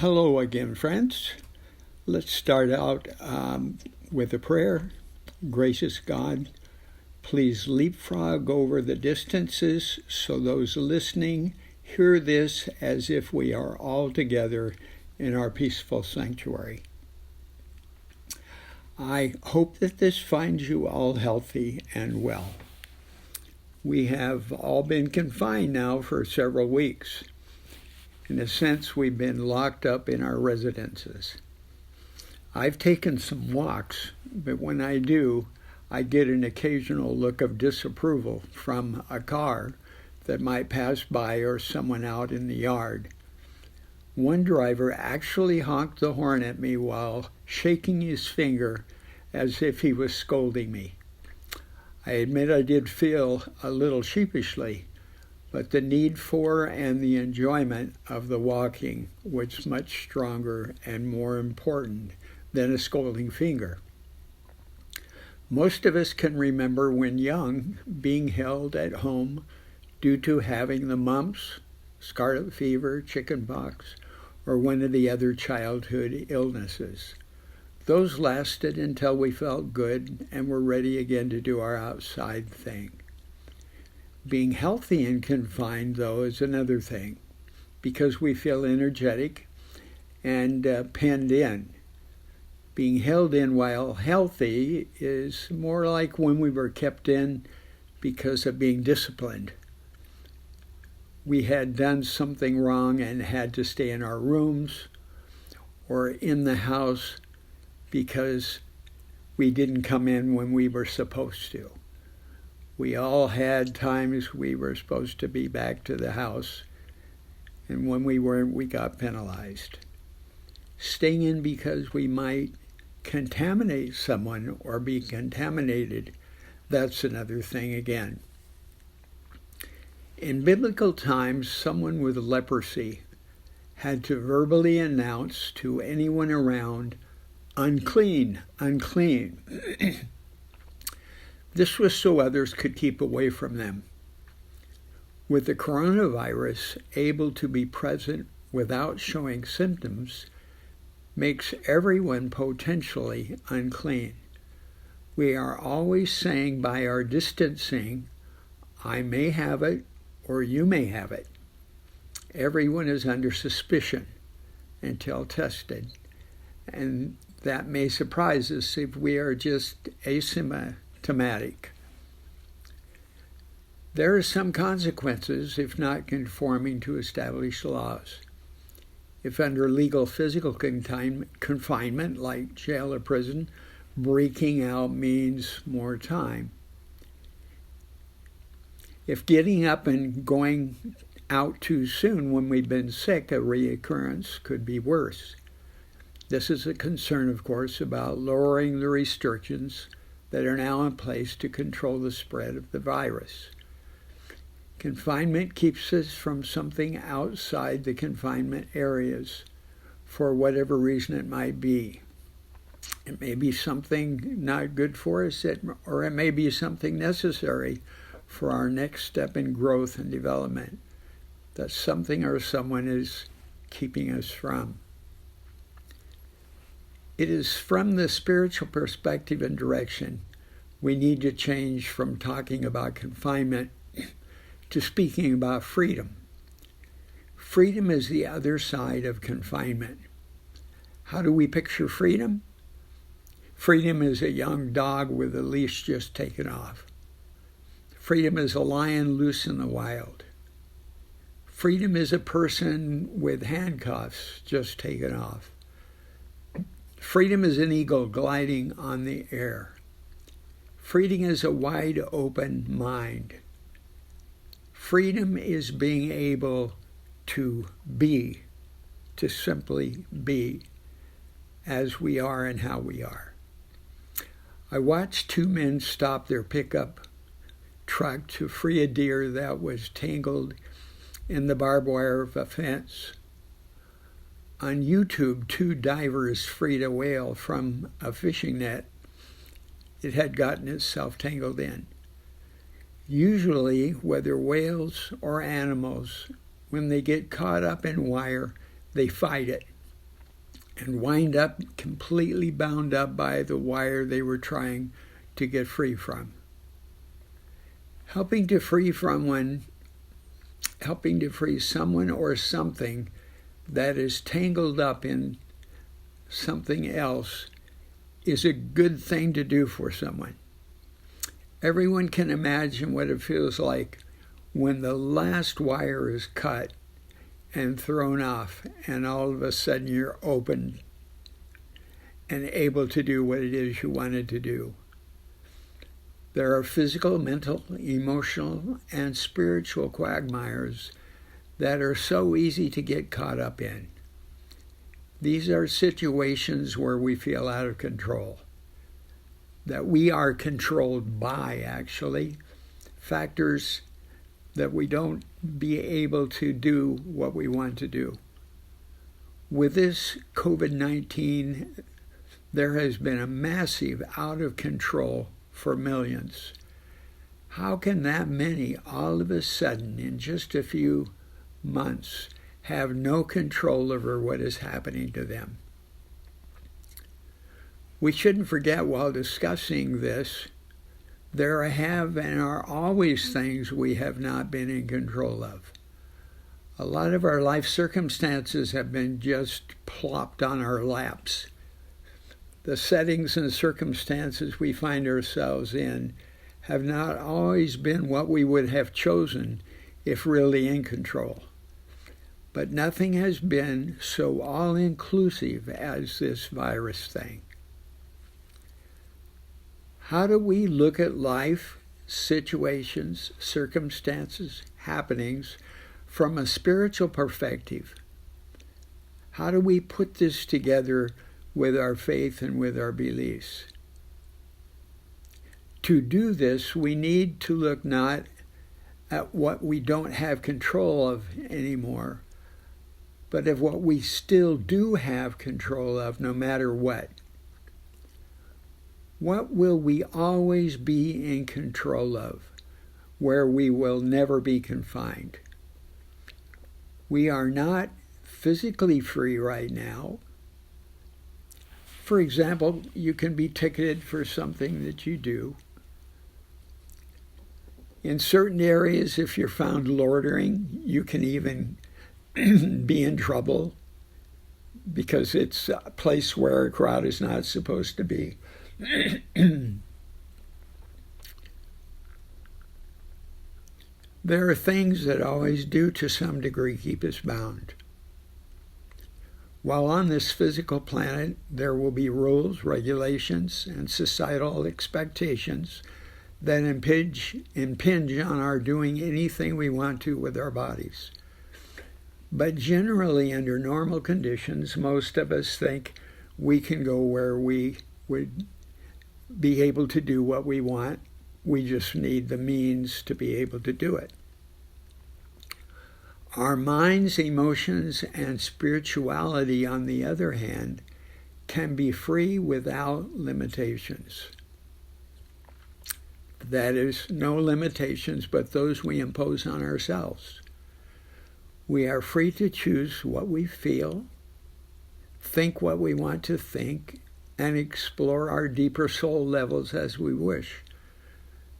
Hello again, friends. Let's start out with a prayer. Gracious God, please leapfrog over the distances so those listening hear this as if we are all together in our peaceful sanctuary. I hope that this finds you all healthy and well. We have all been confined now for several weeks. In a sense, we've been locked up in our residences. I've taken some walks, but when I do, I get an occasional look of disapproval from a car that might pass by or someone out in the yard. One driver actually honked the horn at me while shaking his finger as if he was scolding me. I admit I did feel a little sheepishly, but the need for and the enjoyment of the walking was much stronger and more important than a scolding finger. Most of us can remember when young being held at home due to having the mumps, scarlet fever, chickenpox, or one of the other childhood illnesses. Those lasted until we felt good and were ready again to do our outside thing. Being healthy and confined, though, is another thing, because we feel energetic and penned in. Being held in while healthy is more like when we were kept in because of being disciplined. We had done something wrong and had to stay in our rooms or in the house because we didn't come in when we were supposed to. We all had times we were supposed to be back to the house, and when we weren't, we got penalized. Staying in because we might contaminate someone or be contaminated, that's another thing again. In biblical times, someone with leprosy had to verbally announce to anyone around, "Unclean, unclean." This was so others could keep away from them. With the coronavirus able to be present without showing symptoms makes everyone potentially unclean. We are always saying by our distancing, I may have it or you may have it. Everyone is under suspicion until tested, and that may surprise us if we are just asymptomatic. There are some consequences if not conforming to established laws. If under legal physical confinement, like jail or prison, breaking out means more time. If getting up and going out too soon when we've been sick, a reoccurrence could be worse. This is a concern, of course, about lowering the restrictions that are now in place to control the spread of the virus. Confinement keeps us from something outside the confinement areas for whatever reason it might be. It may be something not good for us, or it may be something necessary for our next step in growth and development that something or someone is keeping us from. It is from the spiritual perspective and direction we need to change from talking about confinement to speaking about freedom. Freedom is the other side of confinement. How do we picture freedom? Freedom is a young dog with a leash just taken off. Freedom is a lion loose in the wild. Freedom is a person with handcuffs just taken off. Freedom is an eagle gliding on the air. Freedom is a wide open mind. Freedom is being able to be, to simply be as we are and how we are. I watched two men stop their pickup truck to free a deer that was tangled in the barbed wire of a fence. On YouTube, two divers freed a whale from a fishing net it had gotten itself tangled in. Usually, whether whales or animals, when they get caught up in wire, they fight it. and wind up completely bound up by the wire they were trying to get free from. Helping to free someone or something that is tangled up in something else is a good thing to do for someone. Everyone can imagine what it feels like when the last wire is cut and thrown off, and all of a sudden you're open and able to do what it is you wanted to do. There are physical, mental, emotional, and spiritual quagmires that are so easy to get caught up in. These are situations where we feel out of control, that we are controlled by, actually, factors that we don't be able to do what we want to do. With this COVID-19, there has been a massive out of control for millions. How can that many all of a sudden, in just a few months, have no control over what is happening to them? We shouldn't forget while discussing this, there have and are always things we have not been in control of. A lot of our life circumstances have been just plopped on our laps. The settings and circumstances we find ourselves in have not always been what we would have chosen if really in control. But nothing has been so all-inclusive as this virus thing. How do we look at life, situations, circumstances, happenings from a spiritual perspective? How do we put this together with our faith and with our beliefs? To do this, we need to look not at what we don't have control of anymore, but of what we still do have control of, no matter what. What will we always be in control of, where we will never be confined? We are not physically free right now. For example, you can be ticketed for something that you do. In certain areas, if you're found loitering, you can even be in trouble because it's a place where a crowd is not supposed to be. There are things that always do, to some degree, keep us bound. While on this physical planet, there will be rules, regulations, and societal expectations that impinge on our doing anything we want to with our bodies. But generally, under normal conditions, most of us think we can go where we would be able to do what we want. We just need the means to be able to do it. Our minds, emotions, and spirituality, on the other hand, can be free without limitations. That is, no limitations but those we impose on ourselves. We are free to choose what we feel, think what we want to think, and explore our deeper soul levels as we wish.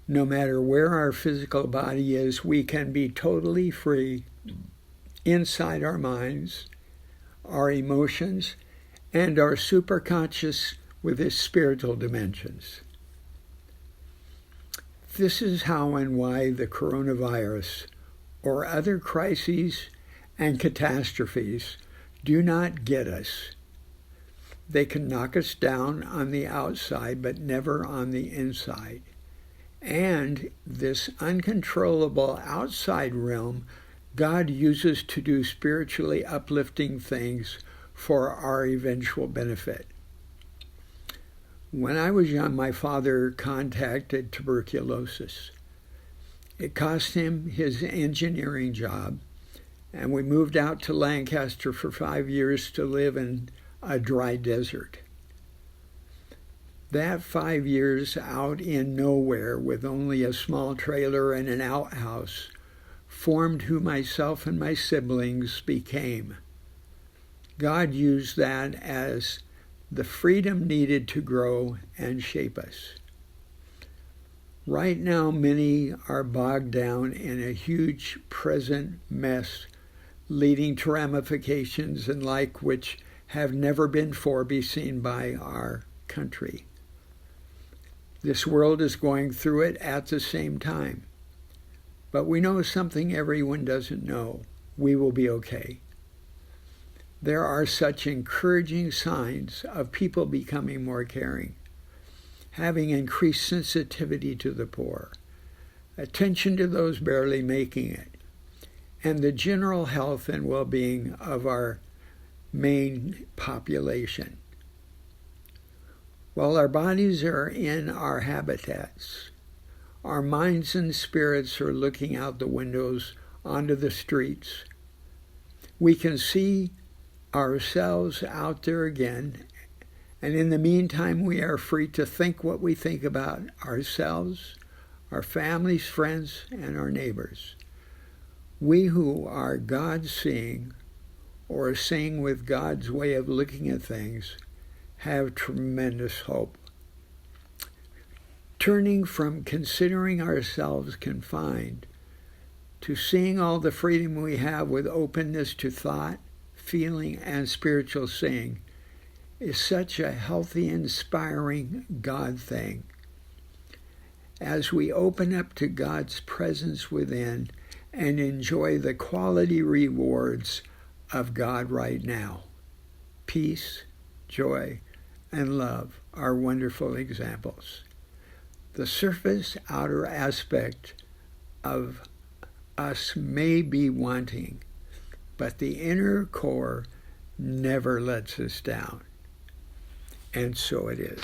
No matter where our physical body is, we can be totally free inside our minds, our emotions, and our superconscious with its spiritual dimensions. This is how and why the coronavirus or other crises and catastrophes do not get us. They can knock us down on the outside, but never on the inside. And this uncontrollable outside realm, God uses to do spiritually uplifting things for our eventual benefit. When I was young, my father contracted tuberculosis. It cost him his engineering job, and we moved out to Lancaster for 5 years to live in a dry desert. That 5 years out in nowhere with only a small trailer and an outhouse formed who myself and my siblings became. God used that as the freedom needed to grow and shape us. Right now, many are bogged down in a huge present mess, leading to ramifications and like which have never before be seen by our country. This world is going through it at the same time. But we know something everyone doesn't know. We will be okay. There are such encouraging signs of people becoming more caring, having increased sensitivity to the poor, attention to those barely making it, and the general health and well-being of our main population. While our bodies are in our habitats, our minds and spirits are looking out the windows onto the streets. We can see ourselves out there again, and in the meantime we are free to think what we think about ourselves, our families, friends, and our neighbors. We who are God-seeing, or seeing with God's way of looking at things, have tremendous hope. Turning from considering ourselves confined to seeing all the freedom we have with openness to thought, feeling, and spiritual seeing is such a healthy, inspiring God thing. As we open up to God's presence within and enjoy the quality rewards of God right now, peace, joy, and love are wonderful examples. The surface outer aspect of us may be wanting, but the inner core never lets us down. And so it is.